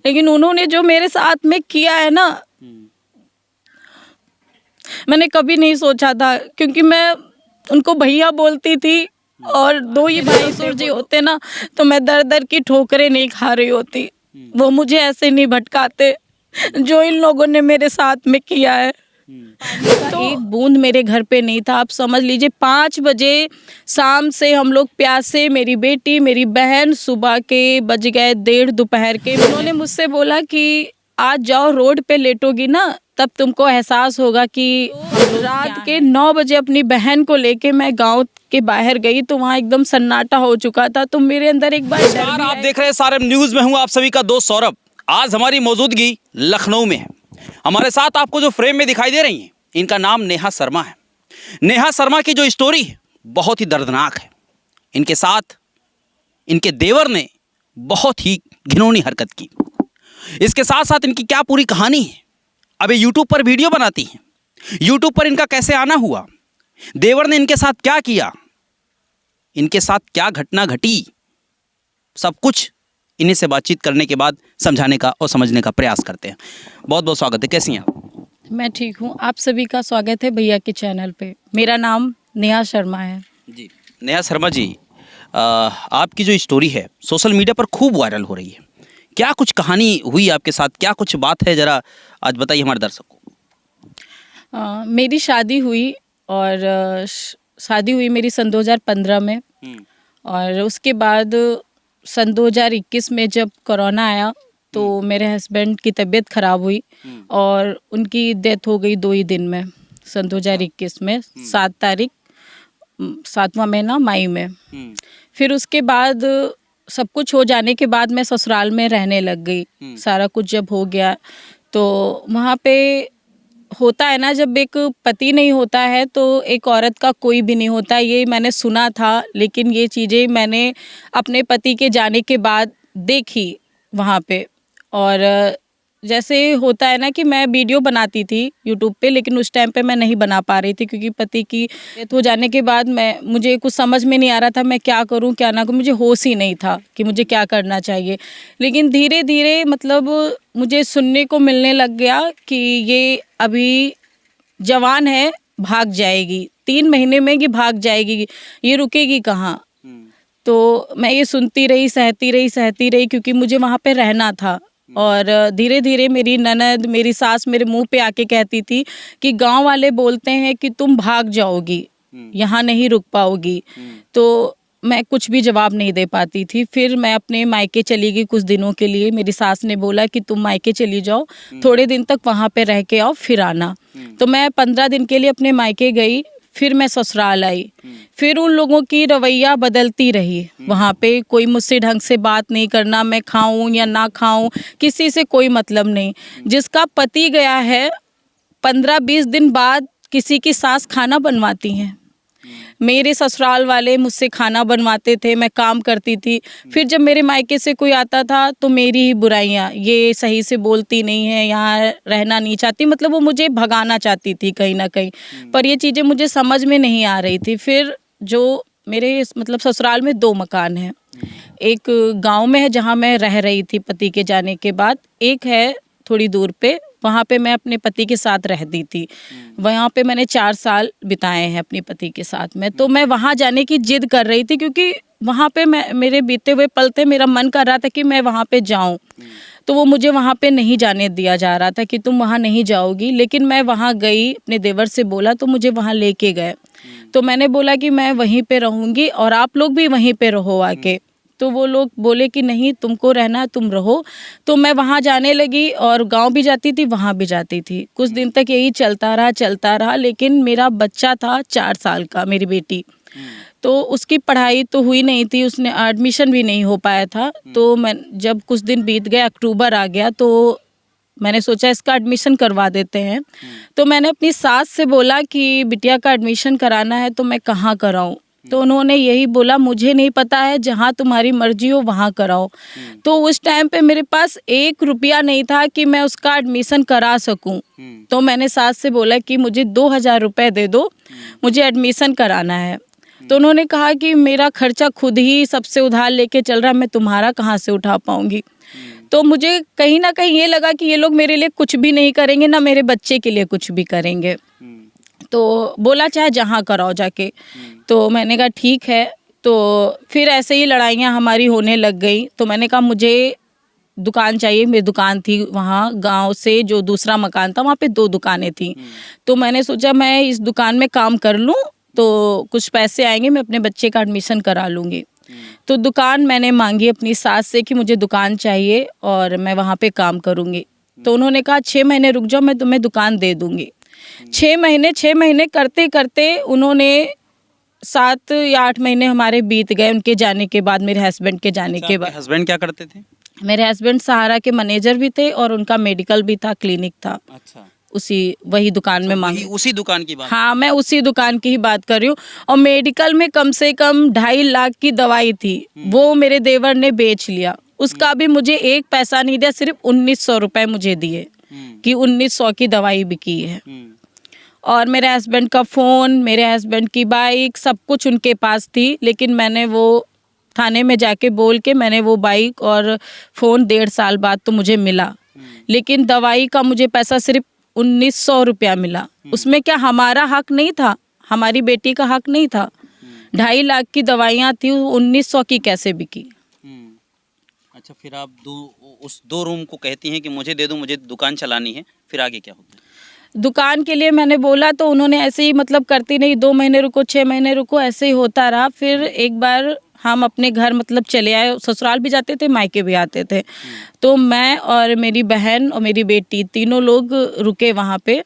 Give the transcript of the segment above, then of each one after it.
लेकिन उन्होंने जो मेरे साथ में किया है ना, मैंने कभी नहीं सोचा था, क्योंकि मैं उनको भैया बोलती थी और 2 ही भाई ससुर जी होते ना, तो मैं दर दर की ठोकरें नहीं खा रही होती। वो मुझे ऐसे नहीं भटकाते जो इन लोगों ने मेरे साथ में किया है। तो एक बूंद मेरे घर पे नहीं था। आप समझ लीजिए 5 बजे शाम से हम लोग प्यासे, मेरी बेटी, मेरी बहन, सुबह के बज गए 1:30 दोपहर के। उन्होंने मुझसे बोला कि आज जाओ, रोड पे लेटोगी ना तब तुमको एहसास होगा कि रात के 9 बजे अपनी बहन को लेके मैं गांव के बाहर गई तो वहाँ एकदम सन्नाटा हो चुका था। तो मेरे अंदर एक बार डर भी आप देख रहे हैं सारब न्यूज में हूँ आप सभी का दोस्त सौरभ। आज हमारी मौजूदगी लखनऊ में है। हमारे साथ आपको जो फ्रेम में दिखाई दे रही हैं, इनका नाम नेहा शर्मा है। नेहा शर्मा की जो स्टोरी है बहुत ही दर्दनाक है। इनके साथ इनके देवर ने बहुत ही घिनौनी हरकत की। इसके साथ साथ इनकी क्या पूरी कहानी है, अभी यूट्यूब पर वीडियो बनाती हैं, यूट्यूब पर इनका कैसे आना हुआ, देवर ने इनके साथ क्या किया, इनके साथ क्या घटना घटी, सब कुछ इन्हीं से बातचीत करने के बाद समझाने का और समझने का प्रयास करते हैं। बहुत बहुत स्वागत है, कैसी हैं आप? मैं ठीक हूँ। आप सभी का स्वागत है भैया के चैनल पे। मेरा नाम नेहा शर्मा है। जी नेहा शर्मा जी, आपकी जो स्टोरी है सोशल मीडिया पर खूब वायरल हो रही है। क्या कुछ कहानी हुई आपके साथ, क्या कुछ बात है, ज़रा आज बताइए हमारे दर्शकों को। मेरी शादी हुई और शादी हुई मेरी सन 2015 में, और उसके बाद सन 2021 में जब कोरोना आया तो मेरे हस्बैंड की तबीयत ख़राब हुई और उनकी डेथ हो गई 2 ही दिन में, सन 2021 में 7 तारीख 7वां महीना मई में। फिर उसके बाद सब कुछ हो जाने के बाद मैं ससुराल में रहने लग गई। सारा कुछ जब हो गया तो वहाँ पे होता है ना, जब एक पति नहीं होता है तो एक औरत का कोई भी नहीं होता, ये मैंने सुना था। लेकिन ये चीज़ें मैंने अपने पति के जाने के बाद देखी वहाँ पे। और जैसे होता है ना कि मैं वीडियो बनाती थी यूट्यूब पे, लेकिन उस टाइम पे मैं नहीं बना पा रही थी क्योंकि पति की डेथ हो जाने के बाद मुझे कुछ समझ में नहीं आ रहा था मैं क्या करूं क्या ना करूं। मुझे होश ही नहीं था कि मुझे क्या करना चाहिए। लेकिन धीरे धीरे मतलब मुझे सुनने को मिलने लग गया कि ये अभी जवान है, भाग जाएगी, 3 महीने में ये भाग जाएगी, ये रुकेगी कहाँ। तो मैं ये सुनती रही, सहती रही क्योंकि मुझे वहाँ पे रहना था। और धीरे धीरे मेरी ननद, मेरी सास मेरे मुंह पे आके कहती थी कि गांव वाले बोलते हैं कि तुम भाग जाओगी, यहाँ नहीं रुक पाओगी। तो मैं कुछ भी जवाब नहीं दे पाती थी। फिर मैं अपने मायके चली गई कुछ दिनों के लिए। मेरी सास ने बोला कि तुम मायके चली जाओ, थोड़े दिन तक वहाँ पे रह के आओ, फिर आना। तो मैं 15 दिन के लिए अपने मायके गई, फिर मैं ससुराल आई। फिर उन लोगों की रवैया बदलती रही। वहाँ पे कोई मुझसे ढंग से बात नहीं करना, मैं खाऊं या ना खाऊं किसी से कोई मतलब नहीं। जिसका पति गया है 15-20 दिन बाद किसी की सास खाना बनवाती हैं। मेरे ससुराल वाले मुझसे खाना बनवाते थे, मैं काम करती थी। फिर जब मेरे मायके से कोई आता था तो मेरी ही बुराइयाँ, ये सही से बोलती नहीं है, यहाँ रहना नहीं चाहती, मतलब वो मुझे भगाना चाहती थी कहीं ना कहीं। पर ये चीज़ें मुझे समझ में नहीं आ रही थी। फिर जो मेरे मतलब ससुराल में 2 मकान हैं, एक गाँव में है जहाँ मैं रह रही थी पति के जाने के बाद, एक है थोड़ी दूर पे, वहाँ पे मैं अपने पति के साथ रहती थी। वहाँ पे मैंने 4 साल बिताए हैं अपने पति के साथ में। तो मैं वहाँ जाने की जिद कर रही थी क्योंकि वहाँ पे मेरे बीते हुए पल थे, मेरा मन कर रहा था कि मैं वहाँ पे जाऊँ। तो वो मुझे वहाँ पे नहीं जाने दिया जा रहा था कि तुम वहाँ नहीं जाओगी। लेकिन मैं वहाँ गई, अपने देवर से बोला तो मुझे वहाँ लेके गए। तो मैंने बोला कि मैं वहीं पे रहूँगी और आप लोग भी वहीं पे रहो आके। तो वो लोग बोले कि नहीं, तुमको रहना, तुम रहो। तो मैं वहाँ जाने लगी और गांव भी जाती थी, वहाँ भी जाती थी। कुछ दिन तक यही चलता रहा। लेकिन मेरा बच्चा था 4 साल का, मेरी बेटी, तो उसकी पढ़ाई तो हुई नहीं थी, उसने एडमिशन भी नहीं हो पाया था। तो मैं जब कुछ दिन बीत गए, अक्टूबर आ गया, तो मैंने सोचा इसका एडमिशन करवा देते हैं। तो मैंने अपनी सास से बोला कि बिटिया का एडमिशन कराना है तो मैं कहाँ कराऊँ। तो उन्होंने यही बोला, मुझे नहीं पता है, जहाँ तुम्हारी मर्जी हो वहाँ कराओ। तो उस टाइम पे मेरे पास 1 रुपया नहीं था कि मैं उसका एडमिशन करा सकूं। तो मैंने सास से बोला कि मुझे 2000 रुपये दे दो, मुझे एडमिशन कराना है। तो उन्होंने कहा कि मेरा खर्चा खुद ही सबसे उधार लेके चल रहा है, मैं तुम्हारा कहाँ से उठा पाऊंगी। तो मुझे कहीं ना कहीं ये लगा कि ये लोग मेरे लिए कुछ भी नहीं करेंगे, ना मेरे बच्चे के लिए कुछ भी करेंगे। तो बोला चाहे जहाँ कराओ जाके। तो मैंने कहा ठीक है। तो फिर ऐसे ही लड़ाइयाँ हमारी होने लग गई। तो मैंने कहा मुझे दुकान चाहिए। मेरी दुकान थी वहाँ गांव से, जो दूसरा मकान था वहाँ पे 2 दुकानें थी। तो मैंने सोचा मैं इस दुकान में काम कर लूँ तो कुछ पैसे आएंगे, मैं अपने बच्चे का एडमिशन करा लूँगी। तो दुकान मैंने मांगी अपनी सास से कि मुझे दुकान चाहिए और मैं वहाँ पे काम करूँगी। तो उन्होंने कहा 6 महीने रुक जाओ, मैं तुम्हें दुकान दे दूँगी। 6 महीने करते करते उन्होंने 7 या 8 महीने हमारे बीत गए उनके जाने के बाद, मेरे हस्बैंड के जाने के बाद। हस्बैंड क्या करते थे? मेरे हस्बैंड सहारा के मैनेजर भी थे और उनका मेडिकल भी था, क्लिनिक था। अच्छा, वही दुकान में मांगी। उसी दुकान की बात? हाँ, मैं उसी दुकान की ही बात कर रही हूँ। और मेडिकल में कम से कम 2.5 लाख की दवाई थी, वो मेरे देवर ने बेच लिया। उसका भी मुझे 1 पैसा नहीं दिया, सिर्फ 1900 रुपए मुझे दिए कि 1900 की दवाई बिकी है। और मेरे हस्बैंड का फ़ोन, मेरे हस्बैंड की बाइक, सब कुछ उनके पास थी। लेकिन मैंने वो थाने में जाके बोल के मैंने वो बाइक और फ़ोन 1.5 साल बाद तो मुझे मिला। लेकिन दवाई का मुझे पैसा सिर्फ 1900 रुपया मिला। उसमें क्या हमारा हक नहीं था, हमारी बेटी का हक नहीं था। 2.5 लाख की दवाइयाँ थी, 1900 की कैसे बिकी? अच्छा, फिर आप उस 2 रूम को कहती हैं कि मुझे दे दो, मुझे दुकान चलानी है। फिर आगे क्या होता है? दुकान के लिए मैंने बोला तो उन्होंने ऐसे ही मतलब करती नहीं, 2 महीने रुको, 6 महीने रुको, ऐसे ही होता रहा। फिर एक बार हम अपने घर मतलब चले आए, ससुराल भी जाते थे, मायके भी आते थे। तो मैं और मेरी बहन और मेरी बेटी तीनों लोग रुके वहाँ पे।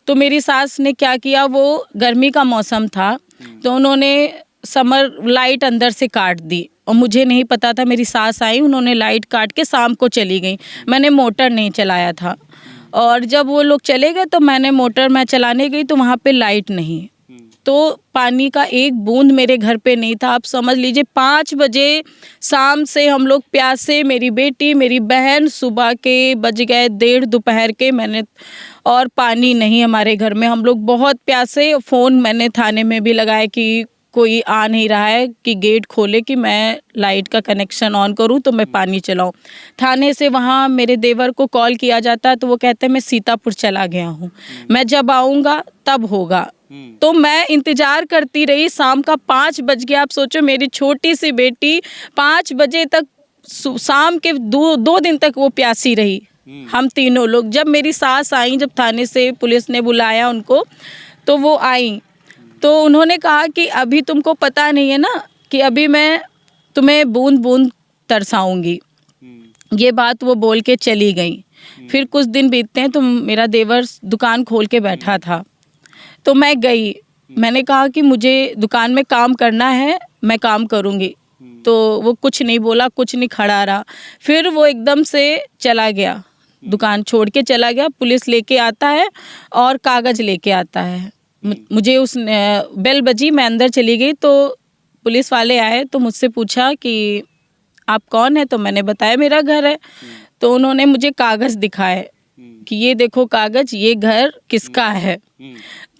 तो मेरी सास ने क्या किया, वो गर्मी का मौसम था तो उन्होंने समर लाइट अंदर से काट दी और मुझे नहीं पता था। मेरी सास आई, उन्होंने लाइट काट के शाम को चली गई। मैंने मोटर नहीं चलाया था और जब वो लोग चले गए तो मैंने मोटर मैं चलाने गई तो वहाँ पे लाइट नहीं, तो पानी का एक बूंद मेरे घर पे नहीं था। आप समझ लीजिए 5 बजे शाम से हम लोग प्यासे, मेरी बेटी, मेरी बहन, सुबह के बज गए 1:30 दोपहर के। मैंने और पानी नहीं हमारे घर में, हम लोग बहुत प्यासे। फ़ोन मैंने थाने में भी लगाया कि कोई आ नहीं रहा है कि गेट खोले कि मैं लाइट का कनेक्शन ऑन करूं तो मैं पानी चलाऊं। थाने से वहाँ मेरे देवर को कॉल किया जाता तो वो कहते मैं सीतापुर चला गया हूँ, मैं जब आऊँगा तब होगा। तो मैं इंतज़ार करती रही। शाम का 5 बज गया। आप सोचो मेरी छोटी सी बेटी 5 बजे तक, शाम के 2 दिन तक वो प्यासी रही। हम तीनों लोग, जब मेरी सास आई, जब थाने से पुलिस ने बुलाया उनको तो वो आई तो उन्होंने कहा कि अभी तुमको पता नहीं है ना कि अभी मैं तुम्हें बूंद बूंद तरसाऊंगी। ये बात वो बोल के चली गई। फिर कुछ दिन बीतते हैं तो मेरा देवर दुकान खोल के बैठा था तो मैं गई। मैंने कहा कि मुझे दुकान में काम करना है, मैं काम करूँगी। तो वो कुछ नहीं बोला, कुछ नहीं, खड़ा रहा। फिर वो एकदम से चला गया, दुकान छोड़ के चला गया। पुलिस लेके आता है और कागज़ लेके आता है। मुझे उस बेल बजी, मैं अंदर चली गई तो पुलिस वाले आए तो मुझसे पूछा कि आप कौन है? तो मैंने बताया मेरा घर है। तो उन्होंने मुझे कागज़ दिखाए कि ये देखो कागज़, ये घर किसका है।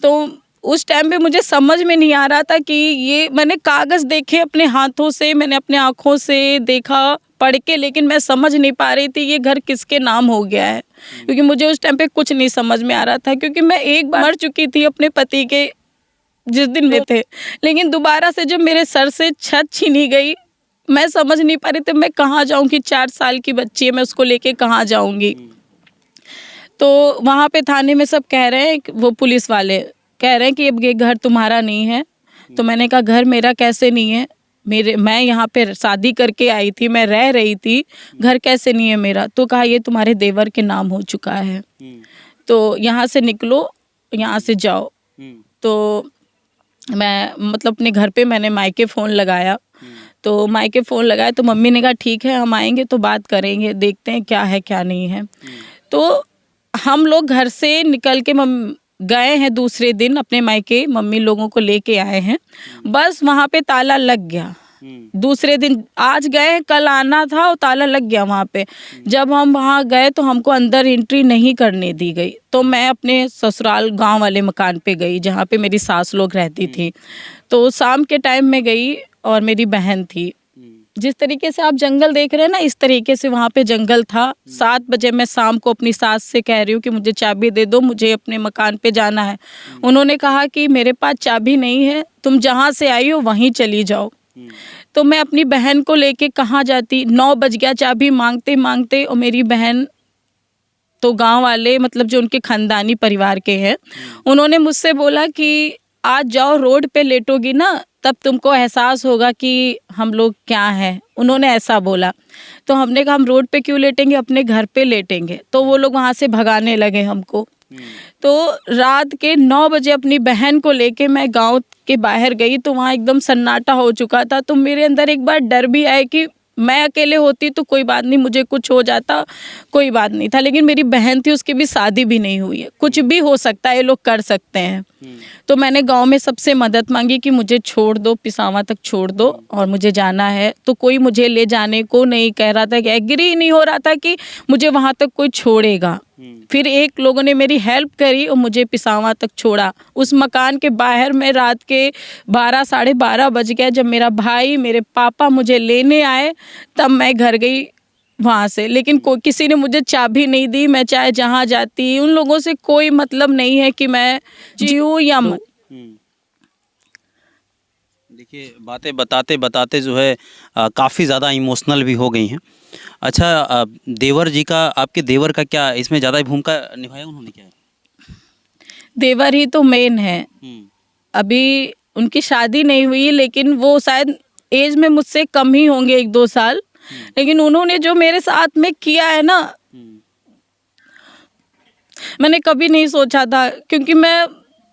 तो उस टाइम पे मुझे समझ में नहीं आ रहा था कि ये, मैंने कागज़ देखे अपने हाथों से, मैंने अपने आँखों से देखा पढ़ के, लेकिन मैं समझ नहीं पा रही थी ये घर किसके नाम हो गया है, क्योंकि मुझे उस टाइम पे कुछ नहीं समझ में आ रहा था। क्योंकि मैं एक बार मर चुकी थी अपने पति के जिस दिन में थे, लेकिन दोबारा से जब मेरे सर से छत छीनी गई, मैं समझ नहीं पा रही थी मैं कहाँ जाऊँगी। 4 साल की बच्ची है, मैं उसको लेके कहाँ जाऊँगी। तो वहाँ पे थाने में सब कह रहे हैं, वो पुलिस वाले कह रहे हैं कि अब ये घर तुम्हारा नहीं है। तो मैंने कहा घर मेरा कैसे नहीं है, मैं यहाँ पे शादी करके आई थी, मैं रह रही थी, घर कैसे नहीं है मेरा? तो कहा ये तुम्हारे देवर के नाम हो चुका है, तो यहाँ से निकलो, यहाँ से जाओ। तो मैं मतलब अपने घर पे मैंने मायके फ़ोन लगाया। तो मायके फ़ोन लगाया तो मम्मी ने कहा ठीक है हम आएंगे तो बात करेंगे, देखते हैं क्या है क्या नहीं है। तो हम लोग घर से निकल के गए हैं दूसरे दिन अपने मायके, मम्मी लोगों को लेके आए हैं। बस वहाँ पे ताला लग गया। दूसरे दिन, आज गए, कल आना था और ताला लग गया वहाँ पे। जब हम वहाँ गए तो हमको अंदर एंट्री नहीं करने दी गई। तो मैं अपने ससुराल गांव वाले मकान पे गई जहाँ पे मेरी सास लोग रहती थी। तो शाम के टाइम में गई और मेरी बहन थी। जिस तरीके से आप जंगल देख रहे हैं ना, इस तरीके से वहाँ पे जंगल था। 7 बजे मैं शाम को अपनी सास से कह रही हूँ कि मुझे चाबी दे दो, मुझे अपने मकान पे जाना है। उन्होंने कहा कि मेरे पास चाबी नहीं है, तुम जहाँ से आई हो वहीं चली जाओ। तो मैं अपनी बहन को लेके कहाँ जाती। 9 बज गया चाबी मांगते मांगते, और मेरी बहन तो गांव वाले मतलब जो उनके खानदानी परिवार के हैं, उन्होंने मुझसे बोला कि आज जाओ, रोड पे लेटोगी ना तब तुमको एहसास होगा कि हम लोग क्या हैं। उन्होंने ऐसा बोला। तो हमने कहा हम रोड पे क्यों लेटेंगे, अपने घर पे लेटेंगे। तो वो लोग वहाँ से भगाने लगे हमको। तो रात के 9 बजे अपनी बहन को लेके मैं गांव के बाहर गई, तो वहाँ एकदम सन्नाटा हो चुका था। तो मेरे अंदर एक बार डर भी आया कि मैं अकेले होती तो कोई बात नहीं, मुझे कुछ हो जाता कोई बात नहीं था, लेकिन मेरी बहन थी, उसकी भी शादी भी नहीं हुई है, कुछ भी हो सकता है, ये लोग कर सकते हैं। तो मैंने गांव में सबसे मदद मांगी कि मुझे छोड़ दो, पिसावा तक छोड़ दो और मुझे जाना है। तो कोई मुझे ले जाने को नहीं कह रहा था, कि एग्री ही नहीं हो रहा था कि मुझे वहाँ तक कोई छोड़ेगा। फिर एक लोगों ने मेरी हेल्प करी और मुझे पिसावा तक छोड़ा। उस मकान के बाहर में रात के 12 साढ़े 12 बज गया। जब मेरा भाई मेरे पापा मुझे लेने आए तब मैं घर गई वहाँ से, लेकिन किसी ने मुझे चाबी नहीं दी। मैं चाहे जहाँ जाती, उन लोगों से कोई मतलब नहीं है कि मैं जीऊँ या मर। देखिए, बातें बताते बताते जो है काफ़ी ज़्यादा इमोशनल भी हो गई हैं। अच्छा, देवर जी का, आपके देवर का क्या इसमें ज़्यादा ही भूमिका निभाया उन्होंने, क्या? देवर ही तो मेन है। अभी उनकी शादी नहीं हुई, लेकिन वो शायद एज में मुझसे कम ही होंगे 1-2 साल, लेकिन उन्होंने जो मेरे साथ में किया है ना, मैंने कभी नहीं सोचा था, क्योंकि मैं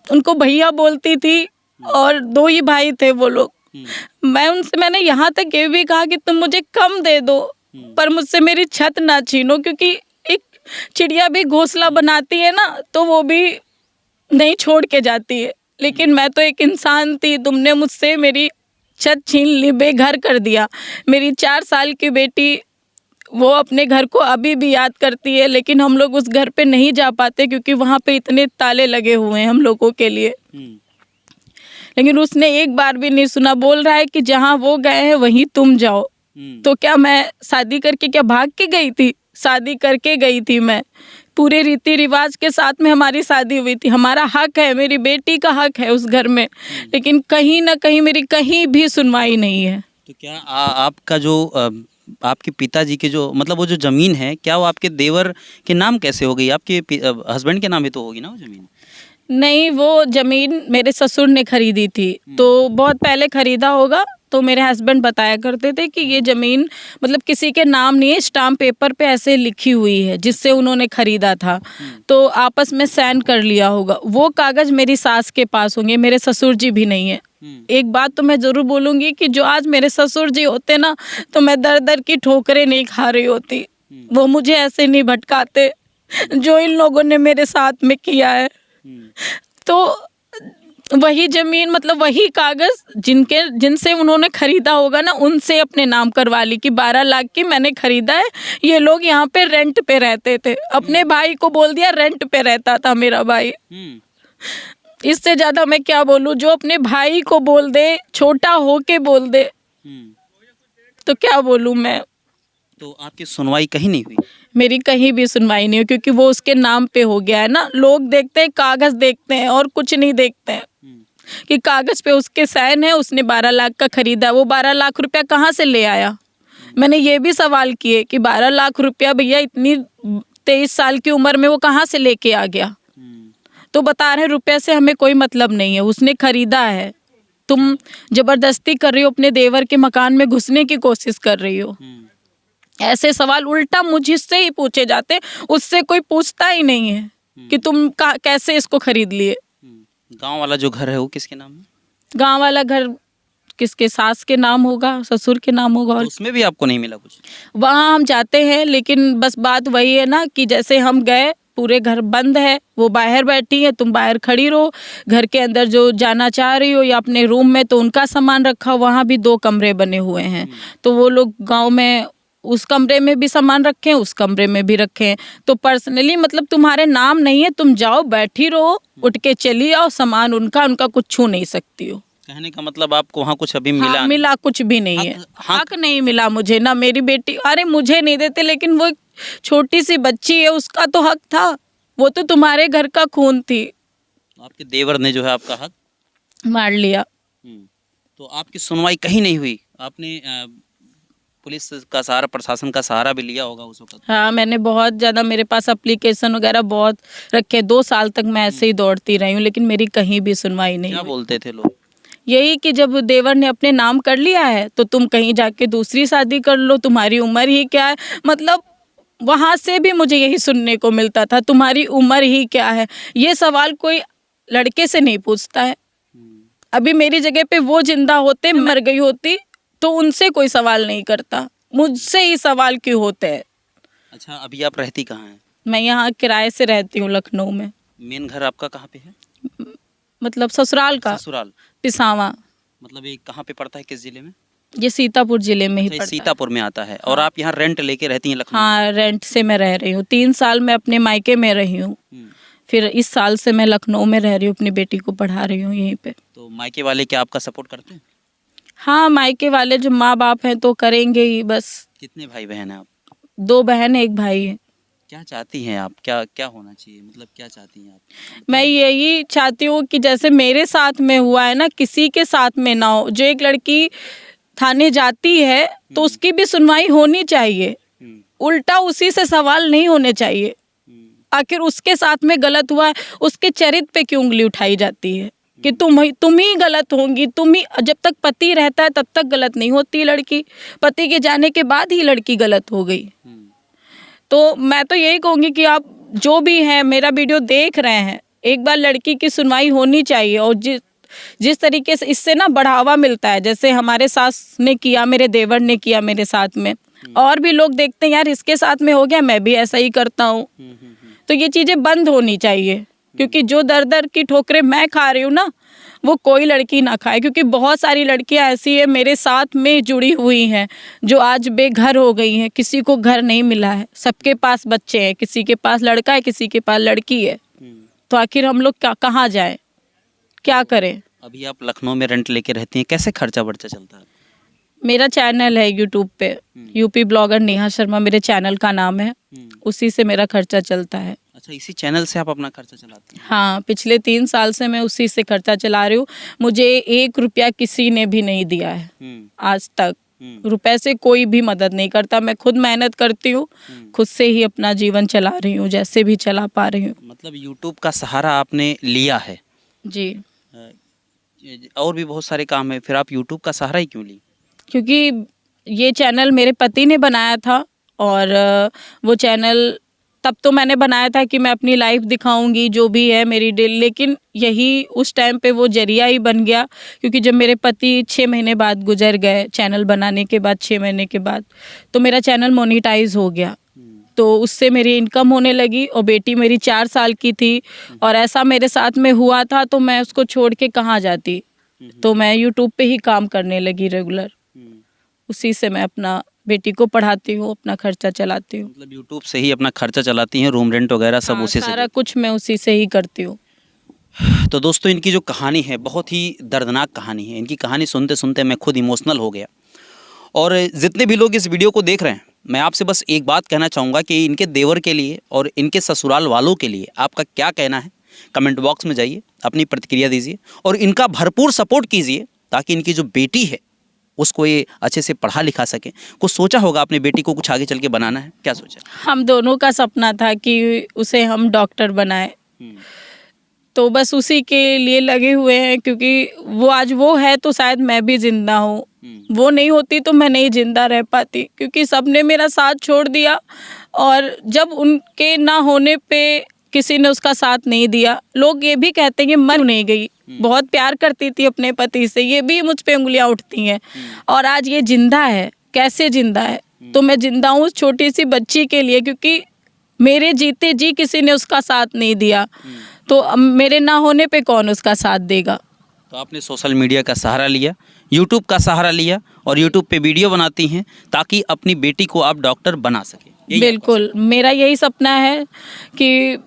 उनको भैया बोलती थी और 2 ही भाई थे वो लोग। मैंने यहाँ तक ये भी कहा कि तुम मुझे कम दे दो, पर मुझसे मेरी छत ना छीनो, क्योंकि एक चिड़िया भी घोंसला बनाती है ना, तो वो भी नहीं छोड़ के जाती है। लेकिन मैं तो एक इंसान थी, तुमने मुझसे मेरी छत छीन ली, बेघर कर दिया। मेरी 4 साल की बेटी, वो अपने घर को अभी भी याद करती है, लेकिन हम लोग उस घर पे नहीं जा पाते क्योंकि वहाँ पे इतने ताले लगे हुए हैं हम लोगों के लिए। लेकिन उसने एक बार भी नहीं सुना। बोल रहा है कि जहाँ वो गए हैं वहीं तुम जाओ। तो क्या मैं शादी करके क्या भाग के गई थी? शादी करके गई थी मैं, पूरे रीति रिवाज के साथ में हमारी शादी हुई थी। हमारा हक है, मेरी बेटी का हक है उस घर में, लेकिन कहीं ना कहीं मेरी कहीं भी सुनवाई नहीं है। तो क्या आपका जो आपके पिताजी के जो मतलब वो जो ज़मीन है, क्या वो आपके देवर के नाम कैसे हो गई? आपके हस्बैंड के नाम ही तो होगी ना वो ज़मीन? नहीं, वो ज़मीन मेरे ससुर ने खरीदी थी, तो बहुत पहले खरीदा होगा। तो मेरे हस्बैंड बताया करते थे कि ये ज़मीन मतलब किसी के नाम नहीं है, स्टाम्प पेपर पे ऐसे लिखी हुई है जिससे उन्होंने खरीदा था। तो आपस में साइन कर लिया होगा। वो कागज़ मेरी सास के पास होंगे, मेरे ससुर जी भी नहीं है। एक बात तो मैं ज़रूर बोलूँगी कि जो आज मेरे ससुर जी होते ना, तो मैं दर दर की ठोकरें नहीं खा रही होती। वो मुझे ऐसे नहीं भटकाते जो इन लोगों ने मेरे साथ में किया है। तो वही ज़मीन मतलब वही कागज़ जिनसे उन्होंने ख़रीदा होगा ना, उनसे अपने नाम करवा ली कि 12 लाख की मैंने ख़रीदा है। ये लोग यहाँ पे रेंट पे रहते थे। अपने भाई को बोल दिया, रेंट पे रहता था मेरा भाई। इससे ज़्यादा मैं क्या बोलूँ? जो अपने भाई को बोल दे, छोटा हो के बोल दे, तो क्या बोलूँ मैं। तो आपकी सुनवाई कहीं नहीं हुई? मेरी कहीं भी सुनवाई नहीं हुई, क्योंकि वो उसके नाम पे हो गया है ना। लोग देखते हैं, कागज़ देखते हैं और कुछ नहीं देखते हैं कि कागज़ पे उसके साइन है, उसने 12 लाख का खरीदा। वो 12 लाख रुपया कहाँ से ले आया? मैंने ये भी सवाल किए कि 12 लाख रुपया भैया इतनी 23 साल की उम्र में वो कहाँ से लेके आ गया? तो बता रहे रुपये से हमें कोई मतलब नहीं है, उसने खरीदा है। तुम ज़बरदस्ती कर रही हो, अपने देवर के मकान में घुसने की कोशिश कर रही हो। ऐसे सवाल उल्टा मुझसे ही पूछे जाते, उससे कोई पूछता ही नहीं है कि तुम कैसे इसको खरीद लिए। गांव वाला जो घर है वो किसके नाम है? गांव वाला घर किसके? सास के नाम होगा, ससुर के नाम होगा। तो उसमें भी आपको नहीं मिला कुछ? वहाँ हम जाते हैं, लेकिन बस बात वही है ना कि जैसे हम गए, पूरे घर बंद है, वो बाहर बैठी है, तुम बाहर खड़ी रहो। घर के अंदर जो जाना चाह रही हो या अपने रूम में, तो उनका सामान रखा। वहाँ भी 2 कमरे बने हुए हैं, तो वो लोग गाँव में उस कमरे में भी सामान रखें, उस कमरे में भी रखें। तो पर्सनली मतलब तुम्हारे नाम नहीं है, तुम जाओ, बैठी रहो, उठ के चली आओ, सामान उनका कुछ छू नहीं सकती हो। कहने का मतलब आपको वहाँ कुछ अभी मिला हाँ, मिला कुछ भी नहीं है। हक नहीं मिला मुझे, ना मेरी बेटी, अरे मुझे नहीं देते, लेकिन वो छोटी सी बच्ची है, उसका तो हक था। वो तो तुम्हारे घर का खून थी। आपके देवर ने जो है आपका हक मार लिया। तो आपकी सुनवाई कहीं नहीं हुई? आपने पुलिस का सहारा, प्रशासन का सहारा भी लिया होगा उस वक्त? हाँ, मैंने बहुत ज़्यादा, मेरे पास एप्लीकेशन वगैरह बहुत रखे, 2 साल तक मैं ऐसे ही दौड़ती रही हूँ, लेकिन मेरी कहीं भी सुनवाई नहीं क्या हुई। बोलते थे लोग? यही कि जब देवर ने अपने नाम कर लिया है तो तुम कहीं जाके दूसरी शादी कर लो, तुम्हारी उम्र ही क्या है। मतलब वहाँ से भी मुझे यही सुनने को मिलता था, तुम्हारी उम्र ही क्या है। ये सवाल कोई लड़के से नहीं पूछता है। अभी मेरी जगह पे वो जिंदा होते, मर गई होती, तो उनसे कोई सवाल नहीं करता, मुझसे ही सवाल क्यों होते हैं। अच्छा, अभी आप रहती कहाँ हैं? मैं यहाँ किराए से रहती हूँ, लखनऊ में। मेन घर आपका कहाँ पे है? मतलब ससुराल का ससुराल। पिसावा, मतलब ये कहाँ पे पड़ता है, किस जिले में? ये सीतापुर जिले में ही अच्छा, ये पड़ता है। सीतापुर में आता है। और आप यहाँ रेंट लेके रहती हैं लखनऊ? हाँ, रेंट से मैं रह रही हूँ। 3 साल मैं अपने मायके में रही हूँ, फिर इस साल से मैं लखनऊ में रह रही हूँ, अपनी बेटी को पढ़ा रही हूँ यहीं पे। तो मायके वाले क्या आपका सपोर्ट करते हैं? हाँ, मायके वाले जो माँ बाप हैं तो करेंगे ही बस। कितने भाई बहन हैं आप? 2 बहन 1 भाई है। क्या चाहती हैं आप? क्या क्या होना चाहिए, मतलब क्या चाहती हैं आप? मैं यही चाहती हूँ कि जैसे मेरे साथ में हुआ है ना, किसी के साथ में ना हो। जो एक लड़की थाने जाती है तो उसकी भी सुनवाई होनी चाहिए, उल्टा उसी से सवाल नहीं होने चाहिए। आखिर उसके साथ में गलत हुआ है, उसके चरित्र पे क्यों उंगली उठाई जाती है कि तुम ही गलत होंगी, तुम ही। जब तक पति रहता है तब तक गलत नहीं होती लड़की, पति के जाने के बाद ही लड़की गलत हो गई। तो मैं तो यही कहूँगी कि आप जो भी हैं, मेरा वीडियो देख रहे हैं, एक बार लड़की की सुनवाई होनी चाहिए। और जिस तरीके से इससे ना बढ़ावा मिलता है, जैसे हमारे सास ने किया, मेरे देवर ने किया मेरे साथ में, और भी लोग देखते हैं यार इसके साथ में हो गया, मैं भी ऐसा ही करता हूँ। तो ये चीज़ें बंद होनी चाहिए, क्योंकि जो दर दर की ठोकरें मैं खा रही हूँ ना, वो कोई लड़की ना खाए। क्योंकि बहुत सारी लड़कियां ऐसी है मेरे साथ में जुड़ी हुई हैं जो आज बेघर हो गई हैं, किसी को घर नहीं मिला है, सबके पास बच्चे हैं, किसी के पास लड़का है, किसी के पास लड़की है। तो आखिर हम लोग कहाँ जाएं, क्या करें। अभी आप लखनऊ में रेंट लेके रहती हैं, कैसे खर्चा वर्चा चलता है? मेरा चैनल है यूट्यूब पे, यूपी ब्लॉगर नेहा शर्मा मेरे चैनल का नाम है, उसी से मेरा खर्चा चलता है। अच्छा, इसी चैनल से आप अपना खर्चा चलाती हैं? हाँ, पिछले 3 साल से मैं उसी से खर्चा चला रही हूँ। मुझे 1 रुपया किसी ने भी नहीं दिया है आज तक। रुपए से कोई भी मदद नहीं करता, मैं खुद मेहनत करती हूँ, खुद से ही अपना जीवन चला रही हूँ, जैसे भी चला पा रही हूँ। मतलब यूट्यूब का सहारा आपने लिया है? जी। और भी बहुत सारे काम है, फिर आप यूट्यूब का सहारा ही क्यों ली? क्योंकि ये चैनल मेरे पति ने बनाया था, और वो चैनल तब तो मैंने बनाया था कि मैं अपनी लाइफ दिखाऊंगी जो भी है मेरी डेली, लेकिन यही उस टाइम पे वो जरिया ही बन गया। क्योंकि जब मेरे पति 6 महीने बाद गुजर गए, चैनल बनाने के बाद 6 महीने के बाद, तो मेरा चैनल मोनेटाइज हो गया। तो उससे मेरी इनकम होने लगी, और बेटी मेरी 4 साल की थी, और ऐसा मेरे साथ में हुआ था, तो मैं उसको छोड़ के कहाँ जाती। तो मैं यूट्यूब पे ही काम करने लगी रेगुलर, उसी से मैं अपना बेटी को पढ़ाती हूँ, अपना खर्चा चलाती हूँ। मतलब यूट्यूब से ही अपना खर्चा चलाती हैं, रूम रेंट वगैरह सब हाँ, उसी से? सारा कुछ मैं उसी से ही करती हूँ। तो दोस्तों, इनकी जो कहानी है बहुत ही दर्दनाक कहानी है। इनकी कहानी सुनते सुनते मैं खुद इमोशनल हो गया। और जितने भी लोग इस वीडियो को देख रहे हैं, मैं आपसे बस एक बात कहना चाहूँगा कि इनके देवर के लिए और इनके ससुराल वालों के लिए आपका क्या कहना है, कमेंट बॉक्स में जाइए, अपनी प्रतिक्रिया दीजिए और इनका भरपूर सपोर्ट कीजिए, ताकि इनकी जो बेटी है उसको ये अच्छे से पढ़ा लिखा सके। कुछ सोचा होगा अपनी बेटी को कुछ आगे चल के बनाना है, क्या सोचा? हम दोनों का सपना था कि उसे हम डॉक्टर बनाए, तो बस उसी के लिए लगे हुए हैं। क्योंकि वो आज वो है तो शायद मैं भी जिंदा हूँ, वो नहीं होती तो मैं नहीं जिंदा रह पाती। क्योंकि सबने मेरा साथ छोड़ दिया, और जब उनके ना होने पे किसी ने उसका साथ नहीं दिया। लोग ये भी कहते हैं कि मर नहीं गई, बहुत प्यार करती थी अपने पति से, ये भी मुझ पे उंगलियां उठती हैं। और आज ये जिंदा है, कैसे जिंदा है? तो मैं जिंदा हूँ उस छोटी सी बच्ची के लिए, क्योंकि मेरे जीते जी किसी ने उसका साथ नहीं दिया, तो अब मेरे ना होने पे कौन उसका साथ देगा। तो आपने सोशल मीडिया का सहारा लिया, यूट्यूब का सहारा लिया, और यूट्यूब पे वीडियो बनाती हैं ताकि अपनी बेटी को आप डॉक्टर बना सकें। बिल्कुल, मेरा यही सपना है कि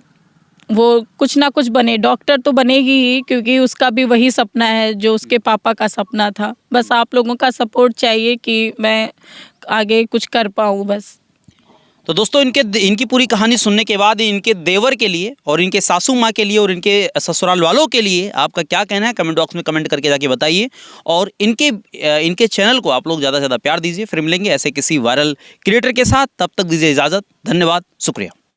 वो कुछ ना कुछ बने, डॉक्टर तो बनेगी ही क्योंकि उसका भी वही सपना है जो उसके पापा का सपना था। बस आप लोगों का सपोर्ट चाहिए कि मैं आगे कुछ कर पाऊँ बस। तो दोस्तों इनकी पूरी कहानी सुनने के बाद इनके देवर के लिए और इनके सासू माँ के लिए और इनके ससुराल वालों के लिए आपका क्या कहना है कमेंट बॉक्स में कमेंट करके जाके बताइए। और इनके चैनल को आप लोग ज़्यादा से ज़्यादा प्यार दीजिए। फिर मिलेंगे ऐसे किसी वायरल क्रिएटर के साथ, तब तक दीजिए इजाज़त। धन्यवाद, शुक्रिया।